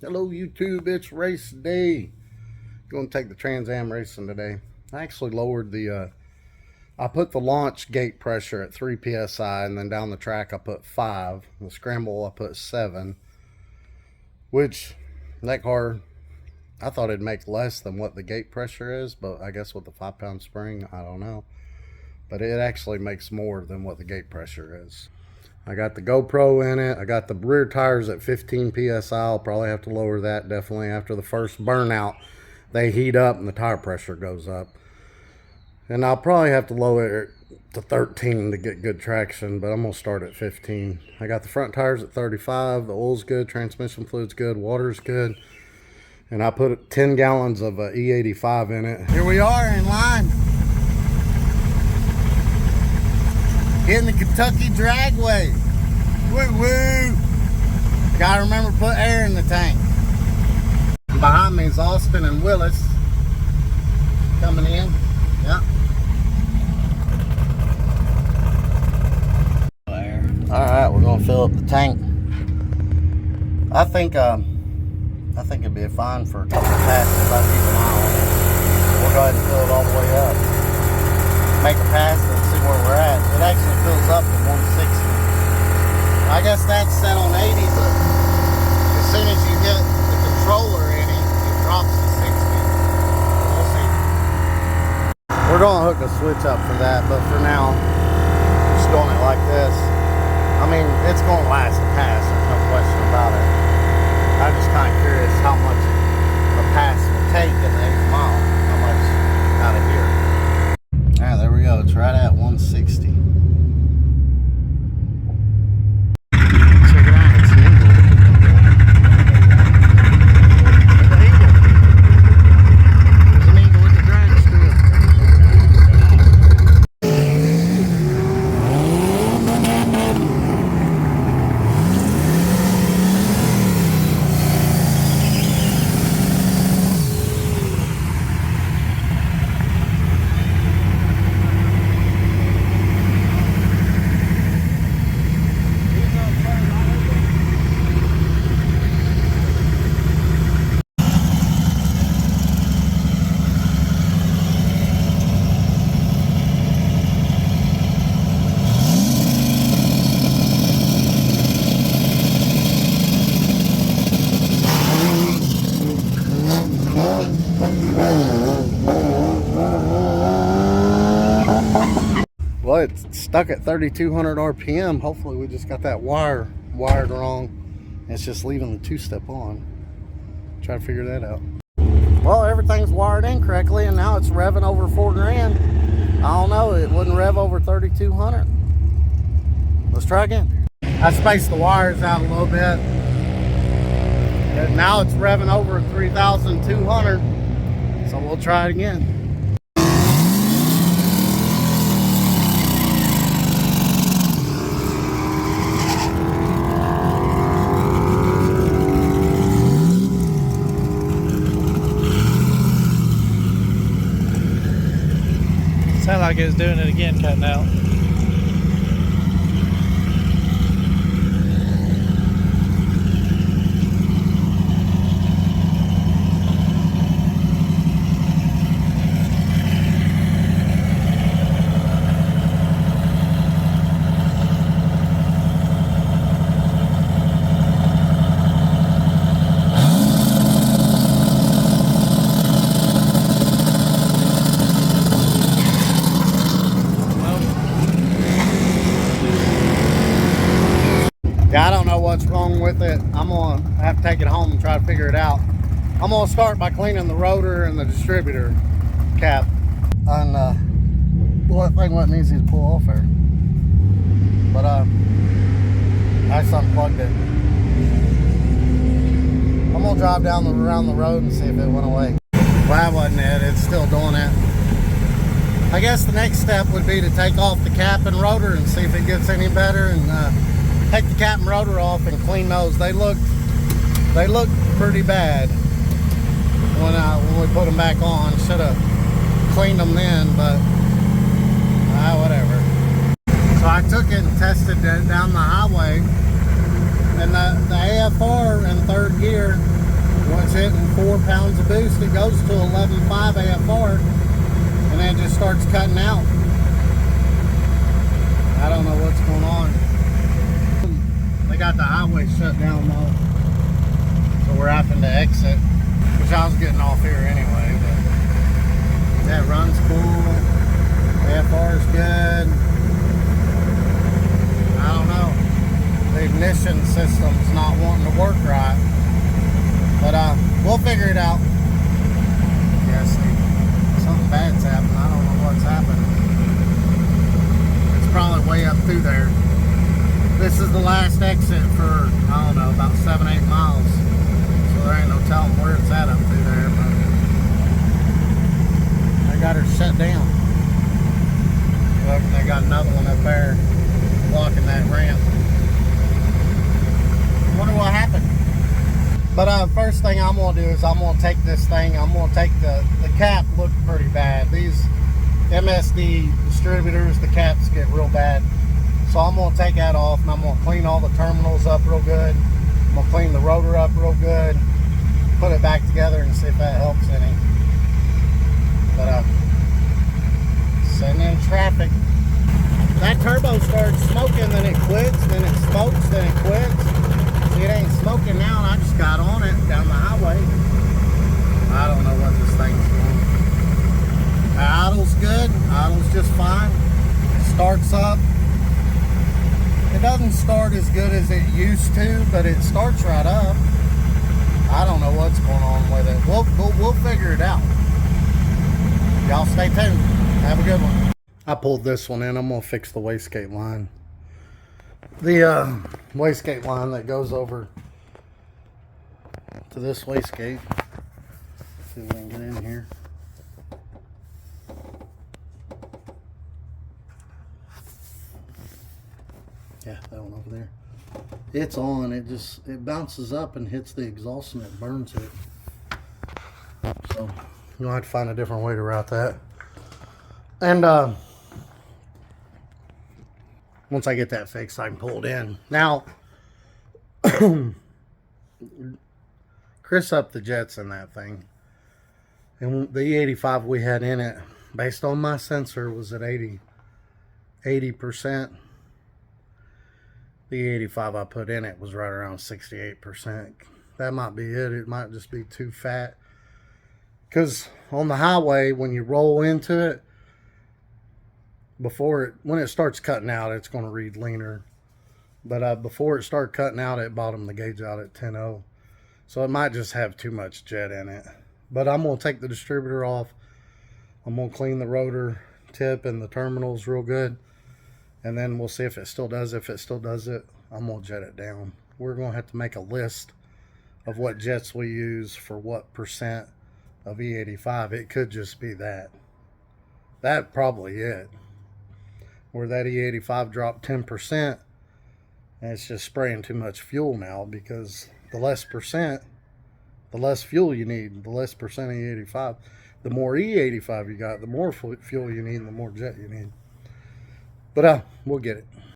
Hello YouTube, it's race day. Going to take the Trans Am racing today. I actually lowered the, I put the launch gate pressure at 3 psi, and then down the track I put 5. The scramble I put 7, which that car, I thought it'd make less than what the gate pressure is, but I guess with the 5-pound spring, I don't know. But it actually makes more than what the gate pressure is. I got the GoPro in it. I got the rear tires at 15 psi. I'll probably have to lower that definitely after the first burnout. They heat up and the tire pressure goes up. And I'll probably have to lower it to 13 to get good traction, but I'm going to start at 15. I got the front tires at 35. The oil's good, transmission fluid's good, water's good. And I put 10 gallons of E85 in it. Here we are in line. Hitting the Kentucky dragway. Woo woo. Gotta remember to put air in the tank. Behind me is Austin and Willis coming in. Yep. Alright, we're gonna fill up the tank. I think it'd be fine for a couple of passes. About to keep an eye on it. We'll go ahead and fill it all the way up. Make a pass and see where we're at. It actually fills up to 160. I guess that's set on 80, but as soon as you hit the controller in it, it drops to 60. We'll see. We're going to hook a switch up for that, but for now, just doing it like this. I mean, it's going to last a pass, there's no question about it. I'm just kind of curious how much a pass will take in the 8th mile, how much out of here. Ah, there we go. It's right at 160. Check it out. It's an eagle. There's an eagle with the drag strip. Well, it's stuck at 3,200 RPM. Hopefully we just got that wire wired wrong. It's just leaving the 2-step on. Try to figure that out. Well, everything's wired incorrectly and now it's revving over 4 grand. I don't know, it wouldn't rev over 3,200. Let's try again. I spaced the wires out a little bit. And now it's revving over 3,200. So we'll try it again. Sounded like it was doing it again, cutting out. Yeah, I don't know what's wrong with it. I'm gonna have to take it home and try to figure it out. I'm gonna start by cleaning the rotor and the distributor cap. And well, that thing wasn't easy to pull off there. But I just unplugged it. I'm gonna drive around the road and see if it went away. Well, that wasn't it. It's still doing it. I guess the next step would be to take off the cap and rotor and see if it gets any better, and take the cap and rotor off and clean those. They looked pretty bad when we put them back on. Should have cleaned them then, but whatever. So I took it and tested it down the highway, and the AFR in 3rd gear hitting 4 pounds of boost, it goes to 11.5 AFR, and then it just starts cutting out. I don't know what's going on. They got the highway shut down though, so we're having to exit, which I was getting off here anyway, but that runs cool. AFR is good. I don't know. The ignition system's not wanting to work right, but we'll figure it out. Yeah, see, something bad's happening. I don't know what's happening. It's probably way up through there. This is the last exit for, I don't know, about 7-8 miles. So there ain't no telling where it's at up through there, but they got her shut down. Look, they got another one up there blocking that ramp. Wonder what happened. But first thing I'm gonna do is I'm gonna take this thing, I'm gonna take the cap looked pretty bad. These MSD distributors, the caps get real bad. So I'm gonna take that off and I'm gonna clean all the terminals up real good. I'm gonna clean the rotor up real good, put it back together and see if that helps any. But sitting in traffic. That turbo starts smoking, then it quits, then it smokes, then it quits. See, it ain't smoking now, and I just got on it down the highway. I don't know what this thing's doing. The idle's good, idle's just fine. It starts up. It doesn't start as good as it used to, but it starts right up. I don't know what's going on with it. We'll figure it out. Y'all stay tuned. Have a good one. I pulled this one in. I'm going to fix the wastegate line. The wastegate line that goes over to this wastegate. See if we can get in here. Yeah, that one over there. It's on. It bounces up and hits the exhaust and it burns it. So you'll have to find a different way to route that. And once I get that fixed, I can pull it in. Now, Chris upped the jets in that thing. And the E85 we had in it, based on my sensor, was at 80%. The E85 I put in it was right around 68%. That might be it. It might just be too fat. Because on the highway, when you roll into it, when it starts cutting out, it's going to read leaner. But before it started cutting out, it bottomed the gauge out at 10.0. So it might just have too much jet in it. But I'm going to take the distributor off. I'm going to clean the rotor tip and the terminals real good. And then we'll see if it still does. If it still does it, I'm going to jet it down. We're going to have to make a list of what jets we use for what percent of E85. It could just be that. That's probably it. Where that E85 dropped 10%, and it's just spraying too much fuel now, because the less percent, the less fuel you need, the less percent of E85. The more E85 you got, the more fuel you need and the more jet you need. But we'll get it.